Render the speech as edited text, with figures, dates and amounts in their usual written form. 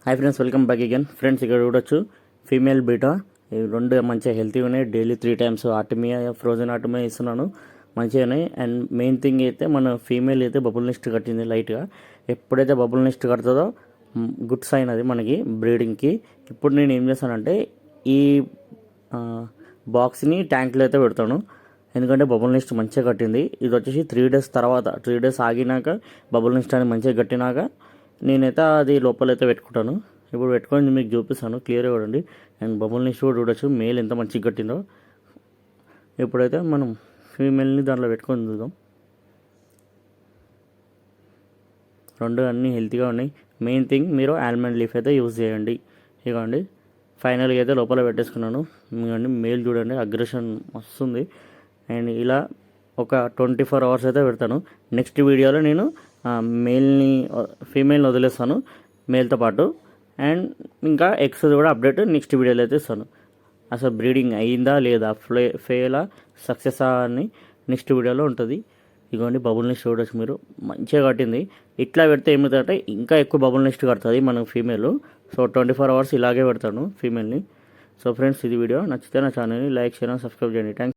Hi friends, welcome back again. Friends, ఇక్కడ చూడొచ్చు female beta. ఇవి రెండు మంచిగా హెల్తీగా ఉన్నాయి. Daily 3 times Artemia, frozen Artemia ఇస్తున్నాను. మంచిగా ఉన్నాయి. అండ్ మెయిన్ థింగ్ అయితే మన ఫీమేల్ అయితే బబుల్ నెస్ట్ కట్టింది లైట్గా. ఎప్పుడైతే బబుల్ నెస్ట్ కడుతుందో గుడ్ సైన్ అది మనకి బ్రీడింగ్కి. ఇప్పుడు నేను ఏం చేస్తానంటే ఈ బాక్స్ని ట్యాంక్లో అయితే పెడతాను. ఎందుకంటే బబుల్ నెస్ట్ మంచిగా కట్టింది. ఇది వచ్చేసి 3 days తర్వాత, 3 days ఆగినాక బబుల్ నెస్ట్ అనేది మంచిగా కట్టినాక నేనైతే అది లోపలైతే పెట్టుకుంటాను. ఇప్పుడు పెట్టుకొని మీకు చూపిస్తాను, క్లియర్గా చూడండి. అండ్ బబుల్ నెస్ట్ కూడా చూడొచ్చు మేల్ ఎంత మంచిగా కట్టిందో. ఇప్పుడైతే మనం ఫీమేల్ని దాంట్లో పెట్టుకొని చూద్దాం. రెండు అన్నీ హెల్తీగా ఉన్నాయి. మెయిన్ థింగ్ మీరు ఆల్మండ్ లీఫ్ అయితే యూజ్ చేయండి. ఇవ్వండి, ఫైనల్గా అయితే లోపల పెట్టేసుకున్నాను. ఇవ్వండి, మేల్ చూడండి అగ్రెషన్ వస్తుంది. అండ్ ఇలా ఒక 24 hours అయితే పెడతాను. నెక్స్ట్ వీడియోలో నేను ఫీమేల్ని వదిలేస్తాను మేల్తో పాటు. అండ్ ఇంకా ఎగ్స్ కూడా అప్డేట్ నెక్స్ట్ వీడియోలో అయితే ఇస్తాను. అసలు బ్రీడింగ్ అయిందా లేదా, ఫెయిలా సక్సెసా అని నెక్స్ట్ వీడియోలో ఉంటుంది. ఇదిగోండి బబుల్ నెస్ట్ చూడొచ్చు మీరు, మంచిగా కట్టింది. ఇట్లా పెడితే ఏమవుతుందంటే ఇంకా ఎక్కువ బబుల్ నెస్ట్ కడుతుంది మనం ఫీమేల్. సో 24 hours ఇలాగే పెడతాను ఫీమేల్ని. సో ఫ్రెండ్స్, ఇది వీడియో నచ్చితే నా ఛానల్ని లైక్, షేర్, సబ్స్క్రైబ్ చేయండి. థ్యాంక్స్.